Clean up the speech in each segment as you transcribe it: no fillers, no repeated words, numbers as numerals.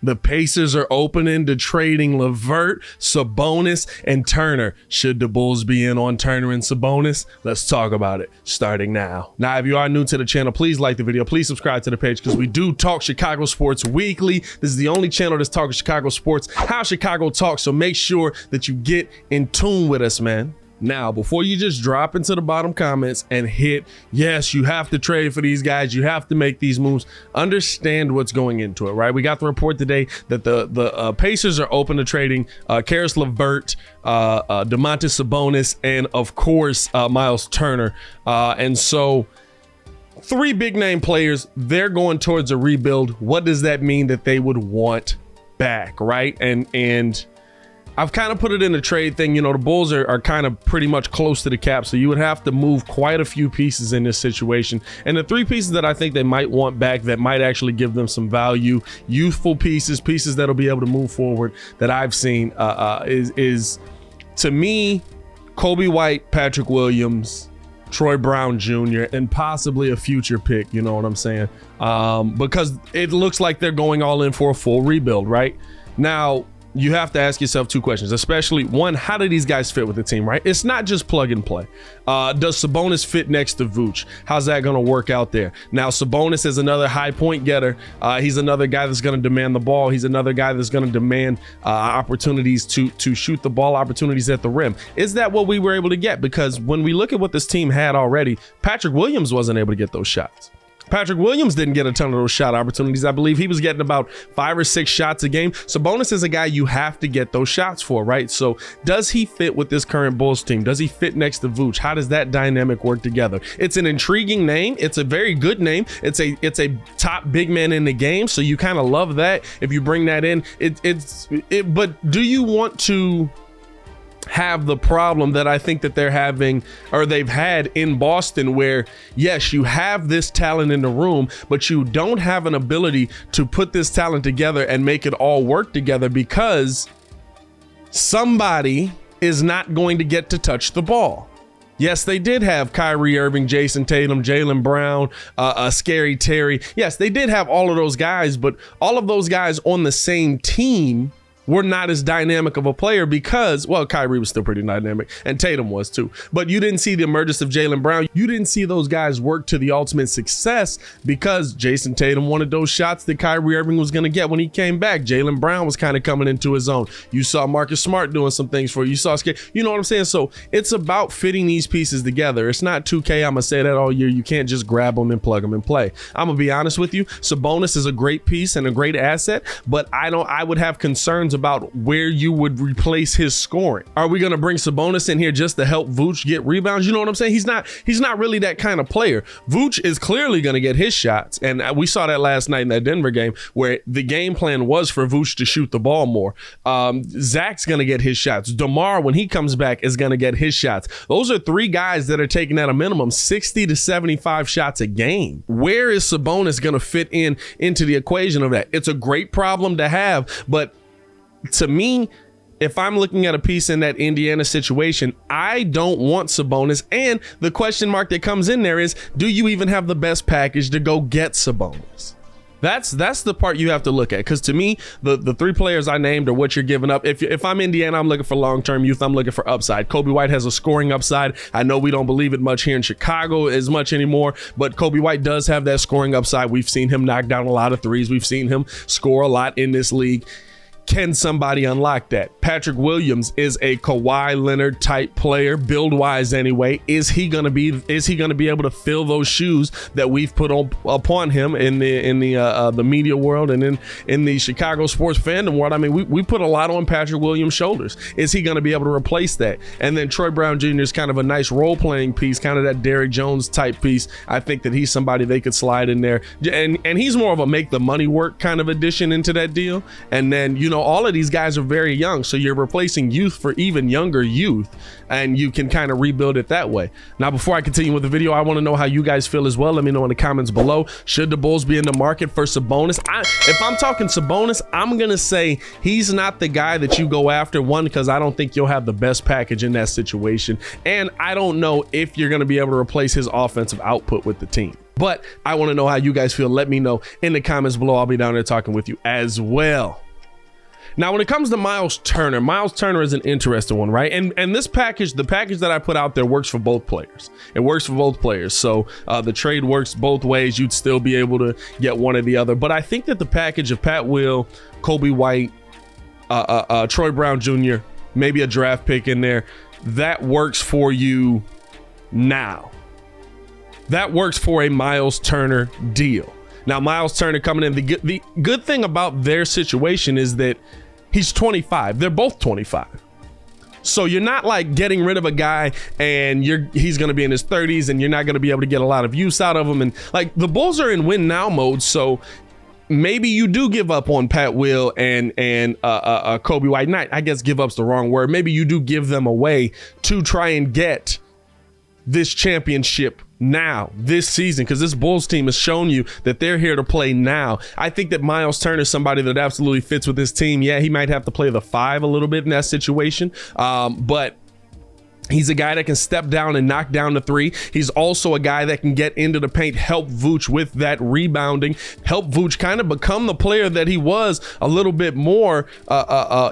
The Pacers are opening to trading LeVert, Sabonis, and Turner. Should the Bulls be in on Turner and Sabonis? Let's talk about it starting now. Now, if you are new to the channel, please like the video. Please subscribe to the page because we do talk Chicago sports weekly. This is the only channel that's talking Chicago sports, how Chicago talks. So make sure that you get in tune with us, man. Now, before you just drop into the bottom comments and hit, yes, you have to trade for these guys, you have to make these moves, understand what's going into it, right? We got the report today that the Pacers are open to trading Karis LeVert, Domontis Sabonis, and of course, Myles Turner. And so 3 big name players, they're going towards a rebuild. What does that mean that they would want back, right? And I've kind of put it in a trade thing. You know, the Bulls are kind of pretty much close to the cap, so you would have to move quite a few pieces in this situation. And the 3 pieces that I think they might want back that might actually give them some value, youthful pieces that'll be able to move forward that I've seen is to me, Kobe White, Patrick Williams, Troy Brown Jr., and possibly a future pick, you know what I'm saying? Because it looks like they're going all in for a full rebuild, right? Now, you have to ask yourself 2 questions, especially one, how do these guys fit with the team, right? It's not just plug and play. Does Sabonis fit next to Vooch? How's that going to work out there? Now, Sabonis is another high point getter. He's another guy that's going to demand the ball. He's another guy that's going to demand opportunities to shoot the ball, opportunities at the rim. Is that what we were able to get? Because when we look at what this team had already, Patrick Williams wasn't able to get those shots. Patrick Williams didn't get a ton of those shot opportunities. I believe he was getting about 5 or 6 shots a game. Sabonis is a guy you have to get those shots for, right? So does he fit with this current Bulls team? Does he fit next to Vooch? How does that dynamic work together? It's an intriguing name. It's a very good name. It's a top big man in the game. So you kind of love that if you bring that in. But do you want to have the problem that I think that they're having, or they've had in Boston, where yes, you have this talent in the room, but you don't have an ability to put this talent together and make it all work together because somebody is not going to get to touch the ball. Yes, they did have Kyrie Irving, Jason Tatum, Jaylen Brown, Scary Terry. Yes, they did have all of those guys, but all of those guys on the same team were not as dynamic of a player because, well, Kyrie was still pretty dynamic and Tatum was too, but you didn't see the emergence of Jaylen Brown. You didn't see those guys work to the ultimate success because Jason Tatum wanted those shots that Kyrie Irving was going to get when he came back. Jaylen Brown was kind of coming into his own. You saw Marcus Smart doing some things for you. You saw, you know what I'm saying? So it's about fitting these pieces together. It's not 2K. I'm going to say that all year. You can't just grab them and plug them and play. I'm going to be honest with you. Sabonis is a great piece and a great asset, but I would have concerns about where you would replace his scoring. Are we going to bring Sabonis in here just to help Vooch get rebounds? You know what I'm saying? He's not really that kind of player. Vooch is clearly going to get his shots, and we saw that last night in that Denver game where the game plan was for Vooch to shoot the ball more. Zach's going to get his shots. DeMar, when he comes back, is going to get his shots. Those are 3 guys that are taking at a minimum 60 to 75 shots a game. Where is Sabonis going to fit into the equation of that? It's a great problem to have, but to me, if I'm looking at a piece in that Indiana situation, I don't want Sabonis. And the question mark that comes in there is, do you even have the best package to go get Sabonis? That's the part you have to look at, because to me, the 3 players I named are what you're giving up. If I'm Indiana, I'm looking for long-term youth. I'm looking for upside. Kobe White has a scoring upside. I know we don't believe it much here in Chicago as much anymore, but Kobe White does have that scoring upside. We've seen him knock down a lot of threes. We've seen him score a lot in this league. Can somebody unlock that? Patrick Williams is a Kawhi Leonard type player, build wise anyway. Is he gonna be able to fill those shoes that we've put upon him in the media world and in the Chicago sports fandom world? I mean, we put a lot on Patrick Williams' shoulders. Is he gonna be able to replace that? And then Troy Brown Jr. is kind of a nice role playing piece, kind of that Derrick Jones type piece. I think that he's somebody they could slide in there, and he's more of a make the money work kind of addition into that deal. And then, you know, all of these guys are very young, so you're replacing youth for even younger youth, and you can kind of rebuild it that way. Now, before I continue with the video, I want to know how you guys feel as well. Let me know in the comments below. Should the Bulls be in the market for Sabonis? If I'm talking Sabonis, I'm gonna say he's not the guy that you go after. One, because I don't think you'll have the best package in that situation, and I don't know if you're going to be able to replace his offensive output with the team. But I want to know how you guys feel. Let me know in the comments below. I'll be down there talking with you as well. Now, when it comes to Myles Turner is an interesting one, right? And this package, the package that I put out there works for both players. It works for both players. So the trade works both ways. You'd still be able to get one or the other. But I think that the package of Pat Will, Kobe White, Troy Brown Jr., maybe a draft pick in there, that works for you now. That works for a Myles Turner deal. Now, Myles Turner coming in, the good thing about their situation is that he's 25. They're both 25. So you're not like getting rid of a guy and he's going to be in his 30s and you're not going to be able to get a lot of use out of him. And like the Bulls are in win now mode. So maybe you do give up on Pat Will and Kobe White. Not, I guess give up's the wrong word. Maybe you do give them away to try and get this championship now, this season, because this Bulls team has shown you that they're here to play now. I think that Myles Turner is somebody that absolutely fits with this team. Yeah, he might have to play the 5 a little bit in that situation, but he's a guy that can step down and knock down the 3. He's also a guy that can get into the paint, help Vooch with that rebounding, help Vooch kind of become the player that he was a little bit more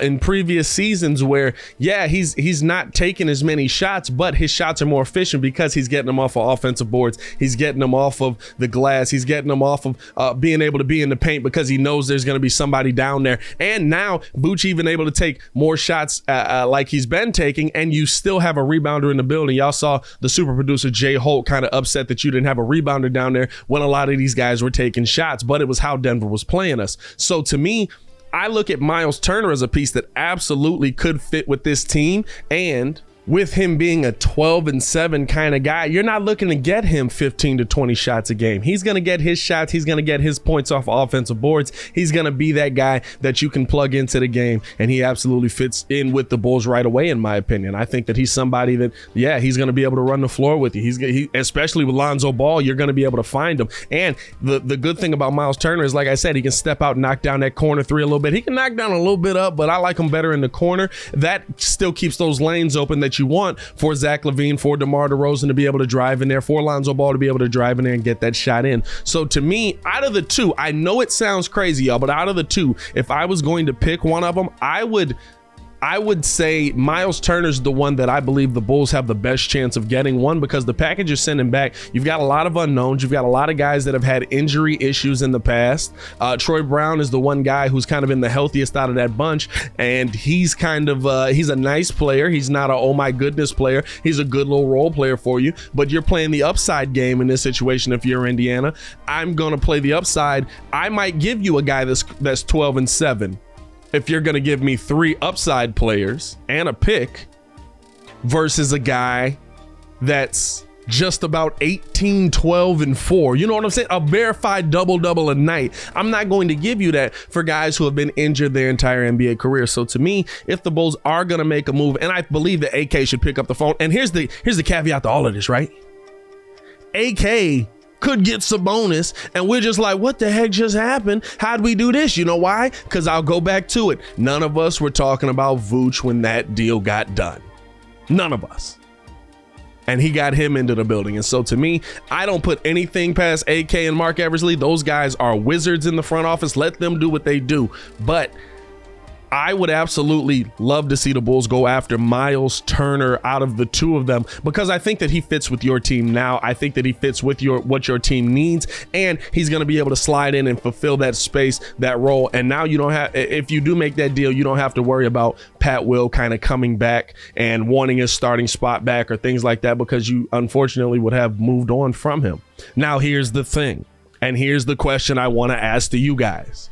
in previous seasons where, yeah, he's not taking as many shots, but his shots are more efficient because he's getting them off of offensive boards. He's getting them off of the glass. He's getting them off of being able to be in the paint because he knows there's going to be somebody down there. And now Vooch even able to take more shots like he's been taking, and you still have a rebounder in the building. Y'all saw the super producer Jay Holt kind of upset that you didn't have a rebounder down there when a lot of these guys were taking shots, but it was how Denver was playing us. So to me, I look at Myles Turner as a piece that absolutely could fit with this team, and with him being a 12-7 kind of guy, you're not looking to get him 15 to 20 shots a game. He's going to get his shots. He's going to get his points off offensive boards. He's going to be that guy that you can plug into the game, and he absolutely fits in with the Bulls right away, in my opinion. I think that he's somebody that, yeah, he's going to be able to run the floor with you. Especially with Lonzo Ball, you're going to be able to find him. And the good thing about Myles Turner is, like I said, he can step out and knock down that corner 3 a little bit. He can knock down a little bit up, but I like him better in the corner. That still keeps those lanes open that you want for Zach LaVine, for DeMar DeRozan to be able to drive in there, for Lonzo Ball to be able to drive in there and get that shot in. So to me, out of the two, I know it sounds crazy, y'all, but out of the two, if I was going to pick one of them, I would say Myles Turner's the one that I believe the Bulls have the best chance of getting. One, because the package you're sending back, you've got a lot of unknowns. You've got a lot of guys that have had injury issues in the past. Troy Brown is the one guy who's kind of been the healthiest out of that bunch, and he's kind of he's a nice player. He's not a oh my goodness player. He's a good little role player for you, but you're playing the upside game in this situation. If you're Indiana, I'm gonna play the upside. I might give you a guy that's 12-7. If you're going to give me 3 upside players and a pick versus a guy that's just about 18, 12, and 4. You know what I'm saying? A verified double-double a night. I'm not going to give you that for guys who have been injured their entire NBA career. So to me, if the Bulls are going to make a move, and I believe that AK should pick up the phone. And here's the caveat to all of this, right? AK could get Sabonis, and we're just like, what the heck just happened? How'd we do this? You know why? Because I'll go back to it. None of us were talking about Vooch when that deal got done. None of us. And he got him into the building. And so to me, I don't put anything past AK and Mark Eversley. Those guys are wizards in the front office. Let them do what they do. But I would absolutely love to see the Bulls go after Myles Turner out of the two of them, because I think that he fits with your team now. I think that he fits with what your team needs, and he's going to be able to slide in and fulfill that space, that role. And now you don't have, if you do make that deal, you don't have to worry about Pat Will kind of coming back and wanting his starting spot back or things like that, because you unfortunately would have moved on from him. Now, here's the thing, and here's the question I want to ask to you guys.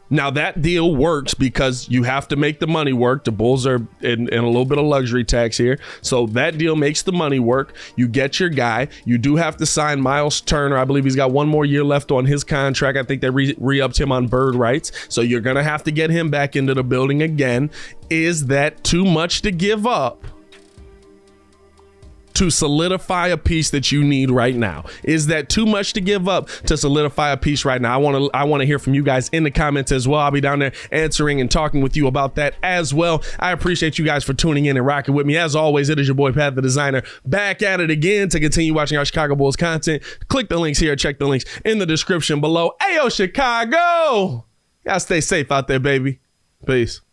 Now, that deal works because you have to make the money work. The Bulls are in a little bit of luxury tax here. So that deal makes the money work. You get your guy. You do have to sign Myles Turner. I believe he's got 1 more year left on his contract. I think they re-upped him on bird rights. So you're going to have to get him back into the building again. Is that too much to give up to solidify a piece that you need right now? Is that too much to give up to solidify a piece right now? I want to hear from you guys in the comments as well. I'll be down there answering and talking with you about that as well. I appreciate you guys for tuning in and rocking with me. As always, it is your boy Pat the Designer back at it again to continue watching our Chicago Bulls content. Click the links here, check the links in the description below. Ayo, Chicago! Y'all stay safe out there, baby. Peace.